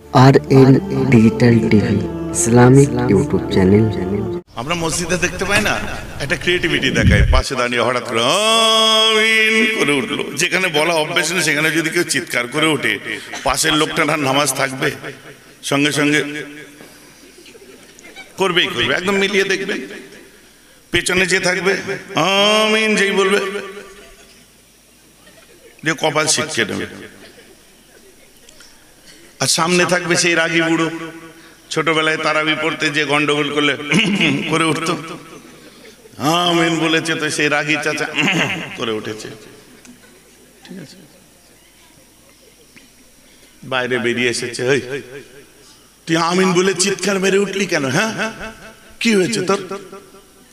RN digital TV Islamic YouTube channel. আমরা মসজিদে দেখতে পাই না, একটা ক্রিয়েটিভিটি দেখায়, পাশে দাঁড়িয়ে হঠাৎ করে আমিন করে উঠলো। যেখানে বলা অভ্যাস নেই সেখানে যদি কেউ চিৎকার করে ওঠে, পাশের লোকটা না নামাজ থাকবে, সঙ্গে সঙ্গে করবেই করবে, একদম মিলিয়ে দেখবে। পেছনে যে থাকবে আমিন যেই বলবে যে কপাল ছিটকে নেবে। আর সামনে থাকবে সেই রাগী বুড়ো, ছোটবেলায় তারাবি পড়তে যে গন্ডগোল করলে করে উঠতো, আমিন বলেছে তো সেই রাগী চাচা করে উঠেছে। ঠিক আছে, বাইরে বেরিয়ে এসেছে, ওই তুই আমিন বলে চিৎকার মেরে উঠলি কেন? হ্যাঁ কি হয়েছে তোর,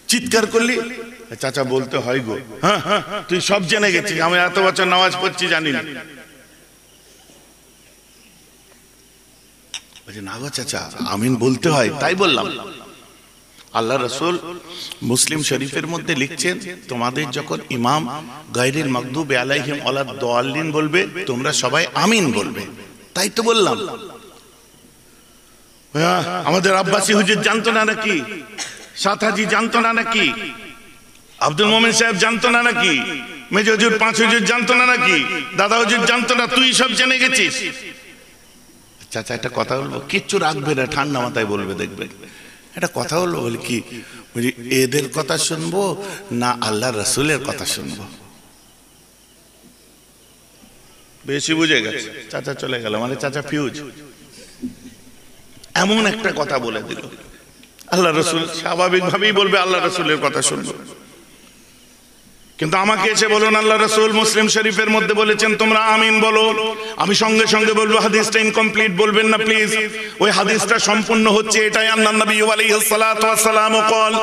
চিৎকার করলি? চাচা বলতে হয় গো, হ্যাঁ তুই সব জেনে গেছিস, আমি এত বছর নামাজ পড়ছি জানি না। না গো চাচা, আমিন বলতে হয় তাই বললাম। আল্লাহ রাসূল মুসলিম শরীফের মধ্যে লিখছেন, তোমাদের যখন ইমাম গায়রিল মাগদুবি আলাইহিম ওয়ালাদ দাল্লিন বলবে, তোমরা সবাই আমিন বলবে, তাই তো বললাম। আমাদের আব্বাসী হুজুর জানতো না নাকি? সাথাজি জানতো না নাকি? আব্দুল মোমেন সাহেব জানতো না নাকি? মেজর হুজুর, পাঁচ হুজুর জানতো না নাকি? দাদা হুজুর জানতো না? তুই সব জেনে গেছিস। চাচা একটা কথা বলবো, কিচ্ছু রাখবে না, ঠান্ডা মাথায় বলবে, দেখবে একটা কথা বলবো। বলি কি, বলি এদের কথা শুনবো না আল্লাহ রাসূলের কথা শুনবো? বেশি বুঝে গেছে, চাচা চলে গেল, মানে চাচা ফিউজ। এমন একটা কথা বলে দিল, আল্লাহ রাসূল স্বাভাবিক ভাবেই বলবে আল্লাহ রাসূলের কথা শুনবো। কিন্তু আমাকে এসে বলুন, আল্লাহ রাসূল মুসলিম শরীফের মধ্যে বলেছেন তোমরা আমিন বলো, আমি সঙ্গে সঙ্গে বলবো হাদিসটা ইনকমপ্লিট বলবেন না প্লিজ। ওই হাদিসটা সম্পূর্ণ হচ্ছে এটাই, আল্লাহ নবী আলাইহিস সালাতু ওয়াস সালাম قال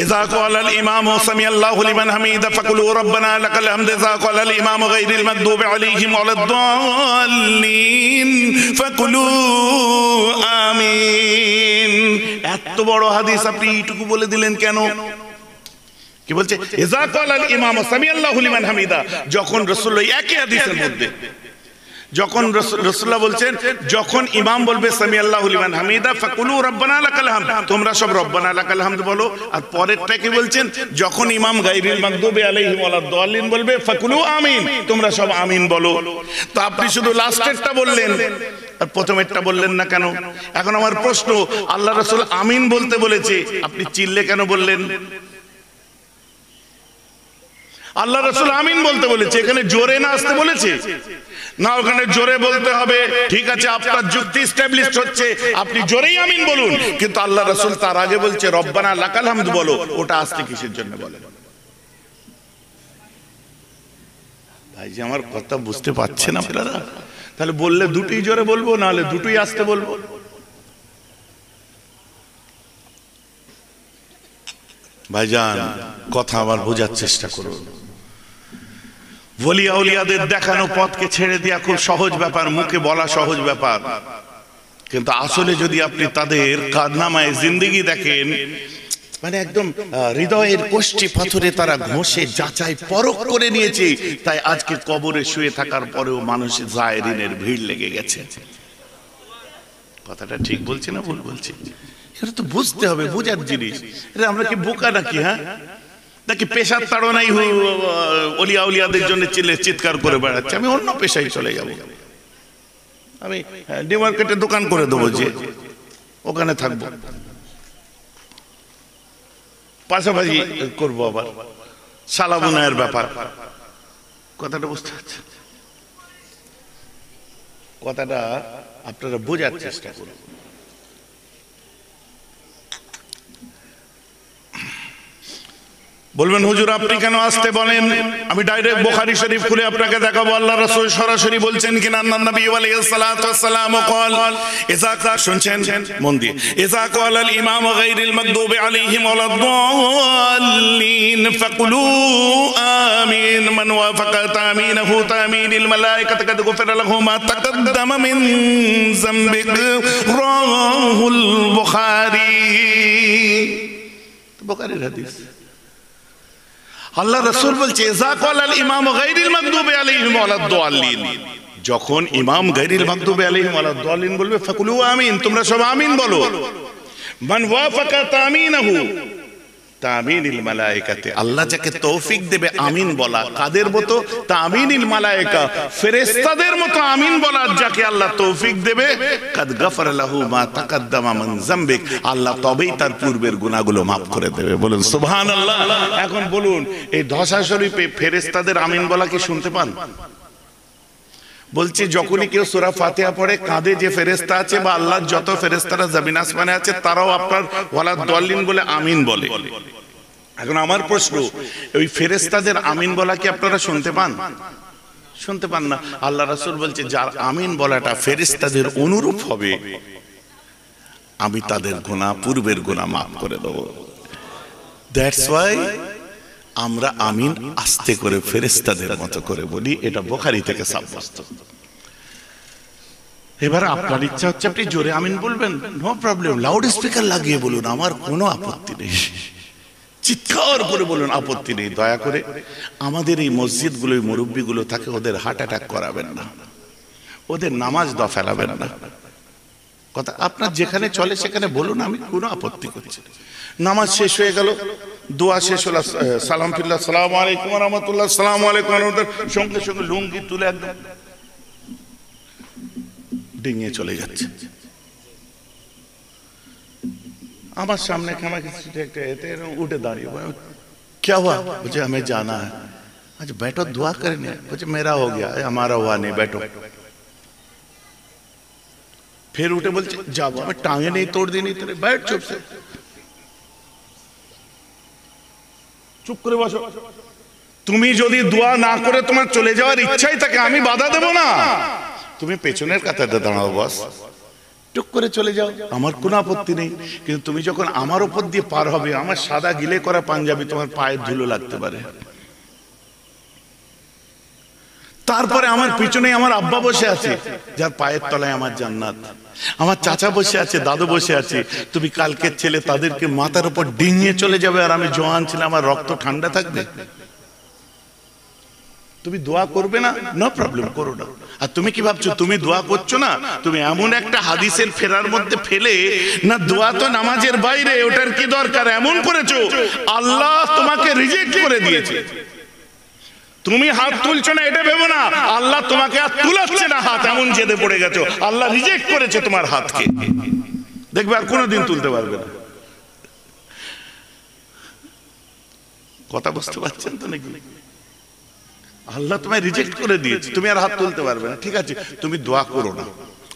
اذا قال الامام سمع الله لمن حمده فقولوا ربنا لك الحمد اذا قال الامام غير المغضوب عليهم ولا الضالين فقولوا آمين। এত বড় হাদিস আপনি এইটুকু বলে দিলেন কেন? কি বলছে? ইজা ক্বালাল ইমাম সামিআল্লাহু লিমান হামিদা, যখন রাসূলুল্লাহ একই হাদিসের মধ্যে যখন রাসূলুল্লাহ বলছেন, যখন ইমাম বলবে সামিআল্লাহু লিমান হামিদা ফাকুলু রব্বানা লাকাল হামদ, তোমরা সব রব্বানা লাকাল হামদ বলো। আর পরেরটা কি বলছেন? যখন ইমাম গায়রিল মাগদুবি আলাইহিম ওয়ালাদ দাল্লিন বলবে ফাকুলু আমিন, তোমরা সব আমিন বলো। তো আপনি শুধু লাস্টেরটা বললেন আর প্রথমেরটা বললেন না কেন? এখন আমার প্রশ্ন, আল্লাহ রাসূল আমিন বলতে বলেছে, আপনি চিল্লে কেন বললেন? আল্লাহ রাসূল আমিন বলতে বলেছে, এখানে জোরে না আসতে বলেছে না, ওখানে জোরে বলতে হবে। ঠিক আছে, আপনার যুক্তি এস্টাবলিশড হচ্ছে, আপনি জোরেই আমিন বলুন, কিন্তু আল্লাহ রাসূল তার আগে বলছে রব্বানা লাকাল হামদ বলো, ওটা আসতে কিসের জন্য বলেন? ভাই যে আমার কথা বুঝতে পারছেন আপনারা? তাহলে বললে দুটোই জোরে বলবো, না হলে দুটোই আসতে বলবো। ভাইজান কথা আবার বোঝার চেষ্টা করুন। ওলি আউলিয়াদের দেখানো পথকে ছেড়ে দেওয়া খুব সহজ ব্যাপার, মুখে বলা সহজ ব্যাপার, কিন্তু আসলে যদি আপনি তাদের কারনামায় জিন্দেগি দেখেন, মানে একদম হৃদয়ের কষ্টি পাথরে তারা ঘষে যাচাই পরখ করে নিয়েছে, তাই আজকে কবরে শুয়ে থাকার পরেও মানুষের জায়েরিনের ভিড় লেগে গেছে। কথাটা ঠিক বলছি না ভুল বলছি? এটা তো বুঝতে হবে, বোঝার জিনিস। এটা আমরা কি বোকা নাকি? হ্যাঁ, নাকি পেশার তাড়নাই ওলি আউলিয়াদের জন্য চিৎকার করে বেড়াচ্ছে? আমি অন্য পেশায় চলে যাব, আমি নিউ মার্কেটে দোকান করে দেবো, যে ওখানে থাকবো, পাশাপাশি করবো আবার সালাবুনায়ের ব্যাপার। কথাটা বুঝতে পারছেন? কথাটা আপনারা বোঝার চেষ্টা করুন। বলবেন হুজুর আপনি কেন আসতে বলেন? আমি ডাইরেক্ট বুখারী শরীফ খুলে আপনাকে দেখাবো, আল্লাহ রাসূল সরাসরি বলছেন কিনা। আল্লাহর নবী আলাইহিস সালাতু ওয়াস সালাম قال اذا শুনছেন মন দিয়ে, اذا قال الامام غير المغضوب عليهم ولا الضالين فقولوا آمين من وافق تامينه تامين الملائكة قد غفر له ما تقدم من ذنبه رواه البخاري। বুখারীর হাদিস। আল্লাহ রাসূল বলছে ইজা ক্বালাল ইমামু গায়রিল মাগদুবি আলাইহিম ওয়ালাদ দাল্লিন, যখন ইমাম গায়রিল মাগদুবি আলাইহিম ওয়ালাদ দাল্লিন বলবে ফাকুলু আমিন, তোমরা সব আমিন বলো। মান ওয়াফাকা তামিনাহু তামিনিল মালায়েকাতে, আল্লাহ যাকে তৌফিক দেবে আমিন বলা, কাদের মতো? তামিনিল মালায়েকা, ফেরেশতাদের মতো আমিন বলার যাকে আল্লাহ তৌফিক দেবে, কাদ গাফার লাহু মা তাকাদ্দামা মিন যামবিক, আল্লাহ তবেই তার পূর্বের গুনাহগুলো maaf করে দেবে। বলুন সুবহানাল্লাহ। এখন বলুন, এই দশা শরীফে ফেরেশতাদের আমিন বলা কি শুনতে পান? বলছি যখনই কেউ সূরা ফাতিহা পড়ে কাঁধে যে ফেরেশতা আছে বা আল্লাহর যত ফেরেশতারা জমিন আসমানে আছে তারাও আপনার ওয়ালা দল্লিন বলে আমিন বলে। এখন আমার প্রশ্ন, ওই ফেরেশতাদের আমিন বলা কি আপনারা শুনতে পান? শুনতে পান না। আল্লাহ রাসূল বলছে যার আমিন বলাটা ফেরেশতাদের অনুরূপ হবে আমি তাদের গুনাহ, পূর্বের গুনাহ maaf করে দেব। দ্যাটস ওয়াই আমরা আমিন আস্তে করে ফেরেশতাদের মতো করে বলি, এটা বুখারী থেকে সাব্যস্ত। এবার আপনার ইচ্ছা হচ্ছে আপনি জোরে আমিন বলবেন, নো প্রবলেম, লাউড স্পিকার লাগিয়ে বলুন, আমার কোনো আপত্তি নেই, চিৎকার করে বলুন, আপত্তি নেই। দয়া করে আমাদের এই মসজিদগুলো, মুরব্বীগুলো থাকে, ওদের হার্ট অ্যাটাক করাবেন না, ওদের নামাজ ফেলাবেন না। কথা আপনার যেখানে চলে সেখানে বলুন, আমি কোনো আপত্তি করছি না। নামাজ শেষ হয়ে গেল, দোয়া শেষ হলো, সালাম ফিরলা, আসসালামু আলাইকুম ওয়া রাহমাতুল্লাহ, আসসালামু আলাইকুম ওয়া রাহমাতুল্লাহ, সঙ্গে সঙ্গে লুঙ্গি তুলে একদম ডিঙিয়ে চলে যাচ্ছে। আমার সামনে উঠে দাঁড়িয়ে, क्या हुआ? मुझे हमें जाना है। अच्छा बैठो, दुआ करने। मुझे मेरा हो गया, हमारा हुआ नहीं, बैठो। फिर उठे बोलते जाओ, मैं टांगे नहीं तोड़ दी नहीं तेरे, बैठ चुप से, চুপ করে বসো। তুমি যদি দোয়া না করে তোমার চলে যাওয়ার ইচ্ছাই থাকে, আমি বাধা দেব না। তুমি পেছনের কাতারে দাঁড়াও, বস, টুক করে চলে যাও, আমার কোনো আপত্তি নেই। কিন্তু তুমি যখন আমার উপর দিয়ে পার হবে, আমার সাদা গিলে করা পাঞ্জাবি তোমার পায়ের ধুলো লাগতে পারে। তারপরে আমার পিছনে আমার আব্বা বসে আছে, যার পায়ের তলায় আমার জান্নাত। আমার চাচা বসে আছে, দাদু বসে আছে। তুমি কালকের ছেলে, তাদেরকে মাথার উপর ডিঙিয়ে চলে যাবে, আর আমি জওয়ান ছিলাম, আমার রক্ত ঠান্ডা থাকবে? তুমি দোয়া করবে না? নো প্রবলেম, করো না। আর তুমি কি ভাবছো তুমি দোয়া করছো না? তুমি এমন একটা হাদিসের ফেরার মধ্যে ফেলে না, দোয়া তো নামাজের বাইরে, ওটার কি দরকার, এমন করেছো আল্লাহ তোমাকে রিজেক্ট করে দিয়েছে। তুমি হাত তুলছো না এটা ভেবো না, আল্লাহ তোমাকে আর তুলাচ্ছে না হাত, এমন জেদে পড়ে গেছো, আল্লাহ রিজেক্ট করেছে তোমার হাতকে। দেখবে আর কোনোদিন তুলতে পারবে না। কথা বুঝতে পারছেন তো নাকি? আল্লাহ তোমায় রিজেক্ট করে দিয়েছে, তুমি আর হাত তুলতে পারবে না। ঠিক আছে, তুমি দোয়া করো না,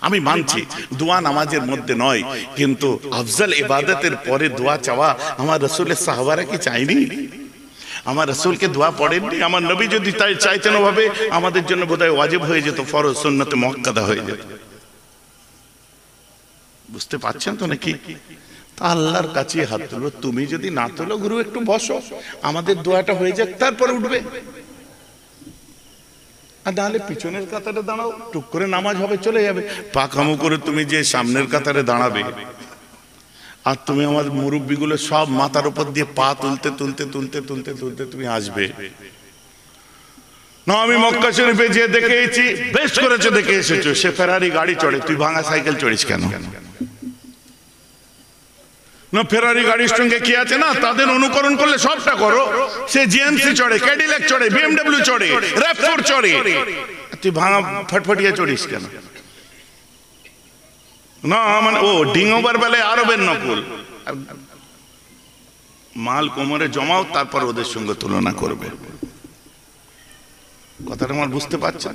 আমি মানছি দোয়া নামাজের মধ্যে নয়, কিন্তু আফজল ইবাদতের পরে দোয়া চাওয়া আমার রাসূলের সাহাবারা কি চাইনি? আমার রাসূলকে দোয়া পড়েননি? আমার নবী যদি তাই চাইতেন ওভাবে, আমাদের জন্য বোধহয় ওয়াজিব হয়ে যেত, ফরজ সুন্নতে মুআক্কাদা হয়ে যেত। বুঝতে পারছেন তো নাকি? তা আল্লাহর কাছে হাত তুলো। তুমি যদি না তোলো, গুরু একটু বসো, আমাদের দোয়াটা হয়ে যাক, তারপর উঠবে। আর নাহলে পিছনের কাতারে দাঁড়াও, টুক করে নামাজ হবে, চলে যাবে। পাকামো করে তুমি যে সামনের কাতারে দাঁড়াবে, আর তুমি আমাদের মুরব্বীগুলো সব মাথার উপর দিয়ে পা তুলতে তুলতে তুলতে তুলতে তুলতে তুমি আসবে না। আমি মক্কা শরীফে যে দেখে এসেছি, বেশ করেছো দেখে এসেছো, সে ফেরারি গাড়ি চড়ে, তুই ভাঙা সাইকেল চড়িস কেন? না, ফেরারি গাড়ির সঙ্গে কি আছে না, তাদের অনুকরণ করলে সবটা করো। সে জিএমসি চড়ে, ক্যাডিল্যাক চড়ে, বিএমডব্লিউ চড়ে, র‍্যাপ4 চড়ে, তুই ভাঙা ফটফটিয়া চড়িস কেন? না মানে ও ডিঙোবার বেলায় আরবের নকল, মাল কোমরে জমাও, তারপর ওদের সঙ্গে তুলনা করবে। কথাটা আমার বুঝতে পারছেন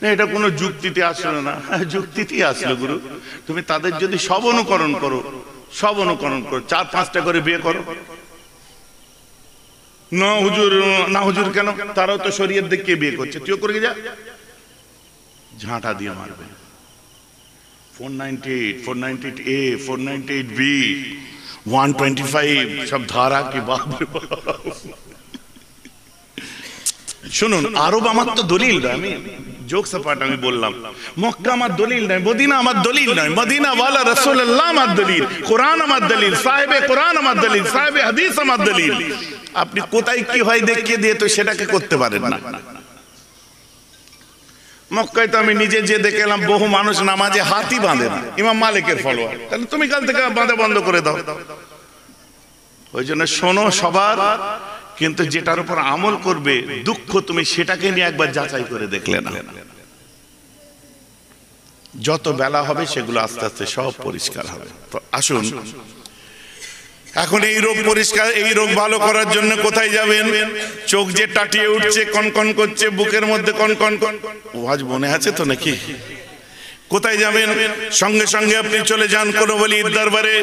না? এটা কোনো যুক্তিতে আসলো না। যুক্তিতেই আসলো গুরু। তুমি তাদের যদি সব অনুকরণ করো, সব অনুকরণ করো, 4-5টা করে বিয়ে করো। না হুজুর, না হুজুর কেন? তারাও তো শরীয়ত দেখে বিয়ে করছে, তুইও করে যা। ঝাঁটা দিয়ে মারবে। 498, 498A, 498B, 125 সব ধারা কি বাপ রে বাপ। শুনুন, আরব আমার তো দলিল নয়, আমি জোক সাপাট আমি বললাম। মক্কা আমার দলিল নয়, মদিনা আমার দলিল নয়, মদিনা ওয়ালা রাসূলুল্লাহ আমার দলিল, কোরআন আমার দলিল, সাহেবে কোরআন আমার দলিল, সাহেবে হাদিস আমার দলিল। আপনি কোথায় কি হয় দেখিয়ে দিয়ে তো সেটাকে করতে পারেন না। মক্কায় তো আমি নিজে যে দেখে এলাম বহু মানুষ নামাজে হাতই বাঁধে না, ইমাম মালিকের ফলোয়ার। তাহলে তুমি কাল থেকে বাঁধা বন্ধ করে দাও। ওই জন্য শোনো সবার, কিন্তু যেটার উপর আমল করবে দুঃখ তুমি সেটাকে নিয়ে একবার যাচাই করে দেখলে না। যত বেলা হবে সেগুলো আস্তে আস্তে সব পরিষ্কার হবে। তো আসুন, এখন এই রোগ পরিষ্কার, এই রোগ ভালো করার জন্য কোথায় যাবেন? চোখ যে টাটিয়ে উঠছে, কনকন করছে, বুকের মধ্যে কনকন, ওয়াজ মনে আছে তো নাকি? কোথায় যাবেন? সঙ্গে সঙ্গে আপনি চলে যান কোনো ওলির দরবারে।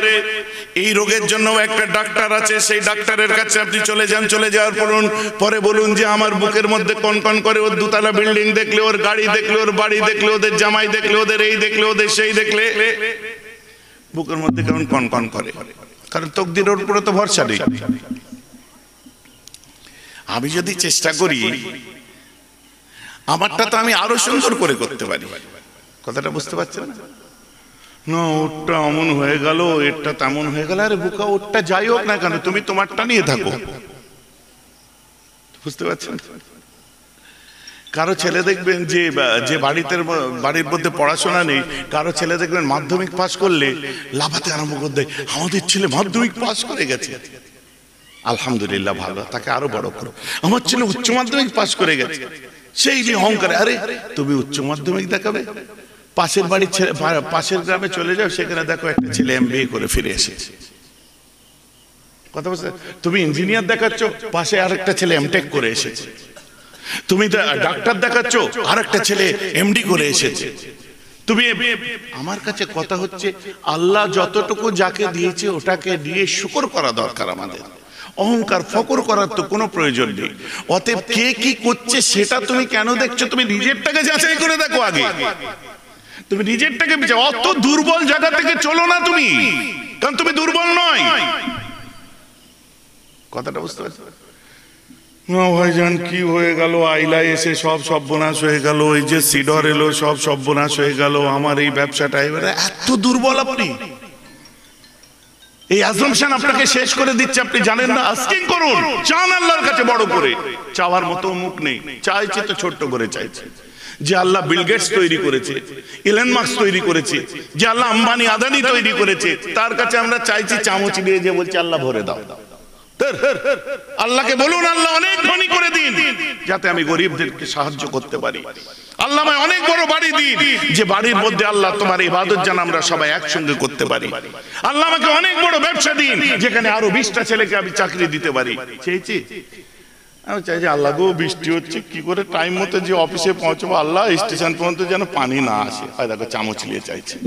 এই রোগের জন্য একটা ডাক্তার আছে, সেই ডাক্তারের কাছে আপনি চলে যান। চলে যাওয়ার পরে বলুন যে আমার বুকের মধ্যে কনকন করে, ওর দুতলা বিল্ডিং দেখলে, ওর গাড়ি দেখলে, ওর বাড়ি দেখলে, ওদের জামাই দেখলে, ওদের এই দেখলে, ওদের সেই দেখলে বুকের মধ্যে কেমন কনকন করে। কারণ তকদিরের উপরে তো ভরসা নেই। আমি যদি চেষ্টা করি আমারটা তো আমি আরো সুন্দর করে করতে পারি। কথাটা বুঝতে পারছেন না? না ওরটা এমন হয়ে গেল, এটা তেমন হয়ে গেল। আরে বুকা, ওরটা যাই হোক না কেন, তুমি তোমারটা নিয়ে থাকো। বুঝতে পারছেন? কারো ছেলে দেখবেন যে বাড়ির মধ্যে পড়াশোনা নেই, কারো ছেলে দেখবেন মাধ্যমিক পাস করলে লাফাতে আরম্ভ করে দেয়, আমাদের ছেলে মাধ্যমিক পাস করে গেছে, আলহামদুলিল্লাহ ভালো, তাকে আরো বড় করো। আমার ছেলে উচ্চ মাধ্যমিক পাস করে গেছে, সেই যে অহংকার। আরে তুমি উচ্চ মাধ্যমিক দেখাবে? পাশের বাড়ির ছেলে, পাশের গ্রামে চলে যাও, সেখানে দেখো একটা ছেলে MBA করে ফিরে এসেছে। কথা বলছে, তুমি ইঞ্জিনিয়ার দেখাচ্ছ, পাশে আরেকটা ছেলে MTech করে এসেছে। তুমি ডাক্তার দেখাচ্ছ, আরেকটা ছেলে MD করে এসেছে। তুমি, আমার কাছে কথা হচ্ছে, আল্লাহ যতটুকু যাকে দিয়েছে ওটাকে দিয়ে শুকর করা দরকার আমাদের। অহংকার ফকর করার তো কোনো প্রয়োজন নেই। অতএব কে কি করছে সেটা তুমি কেন দেখছো? তুমি নিজেরটাকে যাচাই করে দেখো আগে। তুমি নিজেরটাকে বিচার। অত দুর্বল জায়গা থেকে চলো না তুমি, কারণ তুমি দুর্বল নয়। কথাটা বুঝতে পারছো? না ভাইজান, কি হয়ে গেল? আইলা এসে সব সর্বনাশ হয়ে গেল, এই যে সিডর এলো সব সর্বনাশ হয়ে গেল, আমার এই ব্যবসাটা। এবারে এত দুর্বল আপনি, এই অ্যাজাম্পশন আপনাকে শেষ করে দিচ্ছে। আপনি জানেন না, আস্কিং করুন, চান আল্লাহর কাছে বড় করে। চাওয়ার মতো মুখ নেই, চাইছে তো ছোট্ট করে চাইছে। যে আল্লাহ বিল গেটস তৈরি করেছে, ইলন মাস্ক তৈরি করেছে, যে আল্লাহ আম্বানি আদানি তৈরি করেছে, তার কাছে আমরা চাইছি চামচ দিয়ে, যে বলছে আল্লাহ ভরে দাও। আল্লাহকে বলুন, আল্লাহ অনেক ধনী করে দিন যাতে আমি গরিবদেরকে সাহায্য করতে পারি। আল্লাহ আমায় অনেক বড় বাড়ি দিন, যে বাড়ির মধ্যে আল্লাহ তোমার ইবাদত যেন আমরা সবাই একসঙ্গে করতে পারি। আল্লাহ আমাকে অনেক বড় ব্যবসা দিন, যেখানে আরো 20টা ছেলেকে আমি চাকরি দিতে পারি। চেয়েছি, আমি চাই যে আল্লাহ গো, বৃষ্টি হচ্ছে, কি করে টাইম মতো যে অফিসে পৌঁছবো, আল্লাহ স্টেশন পর্যন্ত যেন পানি না আসে। হয় দেখো চামচ নিয়ে চাইছে।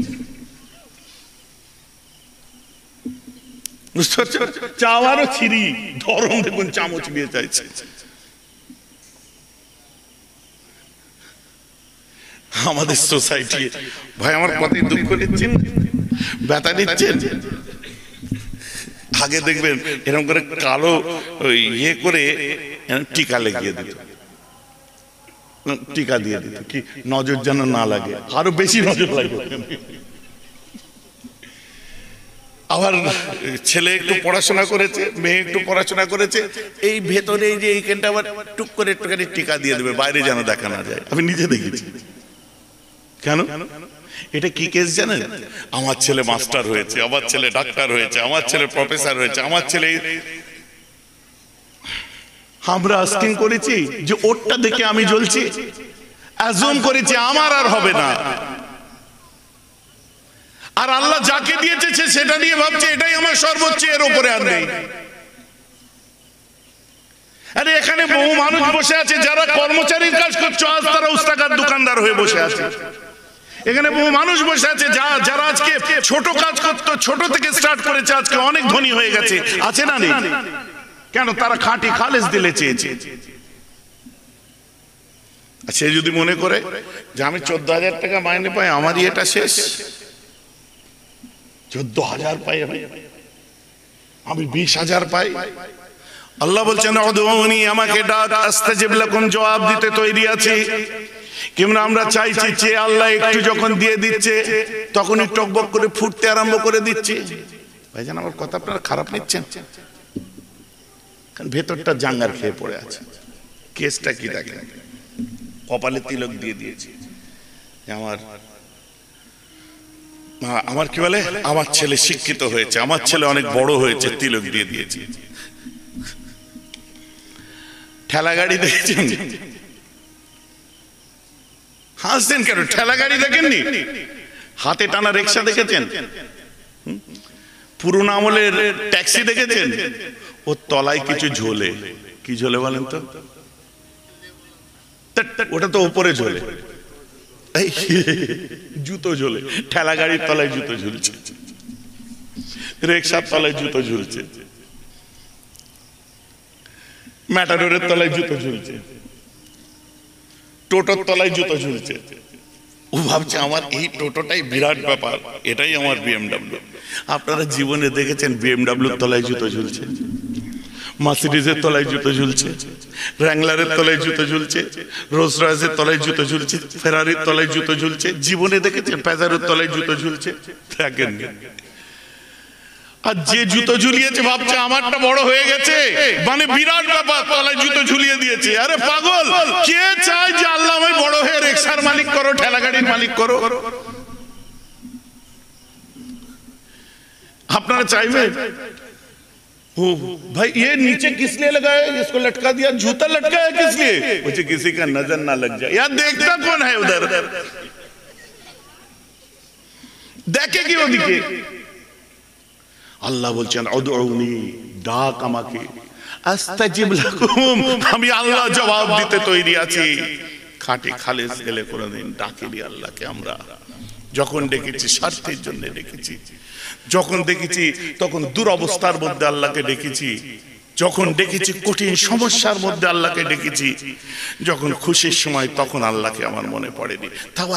বুঝতে পারছো? চাওয়ারও ছিরি ধরন দেখুন, চামচ নিয়ে চাইছে। আমাদের সোসাইটি, ভাই আমার কথাই দুঃখ নিচ্ছেন, ব্যথা নিচ্ছেন। আগে দেখবেন এরকম করে কালো ইয়ে করে টিকা লাগিয়ে দিত, টিকা দিয়ে দিত, কি নজর যেন না লাগে, আরো বেশি নজর লাগে। আবার ছেলে একটু পড়াশোনা করেছে, মেয়ে একটু পড়াশোনা করেছে, এই ভেতরে এই যে এইখানটা আবার টুক করে একটুখানি টিকা দিয়ে দেবে, বাইরে যেন দেখা না যায়। আমি নিজে দেখেছি। কেন? এটা কি কেস জানেন? আমার ছেলে মাস্টার হয়েছে, আমার ছেলে ডাক্তার হয়েছে, আমার ছেলে প্রফেসর হয়েছে, আমার ছেলে। আমরা আস্কিং করেছি যে ওরটা দেখে আমি জ্বলছি, অ্যাজুম করেছি আমার আর হবে না। আর আল্লাহ যাকে দিয়েছে সেটা নিয়ে ভাবছে এটাই আমার সর্বোচ্চ, এর উপরে আর নেই। আরে এখানে বহু মানুষ বসে আছে যারা কর্মচারীর কাজ করছে, আজ তারা উস্তাকার দোকানদার হয়ে বসে আছে। এখানে বহু মানুষ বসে আছে যারা আজকে ছোট কাজ করতো, ছোট থেকে স্টার্ট করেছে, আজকে অনেক ধনী হয়ে গেছে। আছে না নেই? কেন? তারা খাঁটি খালেস দিলে চেয়েছে। সে যদি মনে করে যে আমি 14,000 টাকা মাইনে পাই, আমারই এটা শেষ, 14,000 পাই আমি 20,000 পাই। আল্লাহ বলছেন উদউনি, আমাকে ডাক, আস্তাজিব লাকুম, জবাব দিতে তৈরি আছি। কিংবা আমরা চাইছি যে আল্লাহ একটু যখন দিয়ে দিচ্ছে তখনই টকবক করে ফুটতে আরম্ভ করে দিচ্ছে। ভাইজান আমার কথা আপনারা খারাপ নিচ্ছেন? কারণ ভেতরটা জাঙ্গার খেয়ে পড়ে আছে। কেসটা কি দেখেন, কপালে তিলক দিয়ে দিয়েছে, আমার আমার কি বলে, আমার ছেলে শিক্ষিত হয়েছে, আমার ছেলে অনেক বড় হয়েছে, তিলক দিয়ে দিয়েছি। ঠেলা গাড়ি দেখেছেন? হাসছেন কেন? ঠেলা গাড়ি দেখেননি? হাতে টানা রিক্সা দেখেছেন? পুরোনো আমলের ট্যাক্সি দেখেছেন? ওর তলায় কিছু ঝোলে। কি ঝোলে বলেন তো? ওটা তো উপরে ঝোলে, জুতো ঝোলে। ঠেলা গাড়ির তলায় জুতো ঝুলছে, রিক্সার তলায় জুতো ঝুলছে, ম্যাটাডোরের তলায় জুতো ঝুলছে, টোটোর তলায় জুতো ঝুলছে। ও ভাবছে আমার এই টোটোটাই বিরাট ব্যাপার, এটাই আমার বিএমডাব্লিউ। আপনারা জীবনে দেখেছেন বিএমডাব্লিউর তলায় জুতো ঝুলছে, মার্সিডিজের তলায় জুতো ঝুলছে, র্যাংলারের তলায় জুতো ঝুলছে, রোলস রয়েসের তলায় জুতো ঝুলছে, ফেরারির তলায় জুতো ঝুলছে? জীবনে দেখেছেন প্যাজারোর তলায় জুতো ঝুলছে? দেখেন। আর যে জুতো ঝুলিয়েছে ভাবছে আমারটা বড় হয়ে গেছে, মানে বিরাট ব্যাপার, তলায় জুতো ঝুলিয়ে দিয়েছে। আরে পাগল, কে চায় যে আল্লাহ আমায় বড় হয়ে রিকশার মালিক করো, ঠেলা গাড়ির মালিক করো? আপনারা চাইবেন? ओ भाई ये नीचे किस लिए लगाया, इसको लटका दिया, जूता लटकाया किस लिए? मुझे किसी का नजर ना लग जाए। यार देखता कौन है उधर? देखे कि वो दिखे? আল্লাহ বলছেন উদউনি, ডাক আমাকে, আস্তাজিব লাকুম, আমি আল্লাহ জবাব দিতে তৈরি আছি। খাঁটি খালেস গেলে কোনদিন ডাকিনি আল্লাহকে আমরা। যখন ডেকেছি স্বার্থের জন্য ডেকেছি, যখন দেখেছি তখন দুরবস্থার মধ্যে আল্লাহকে ডেকেছি, যখন ডেকেছি কঠিন সমস্যার মধ্যে আল্লাহকে ডেকেছি, যখন খুশির সময় তখন আল্লাহকে আমার মনে পড়েনি। তাও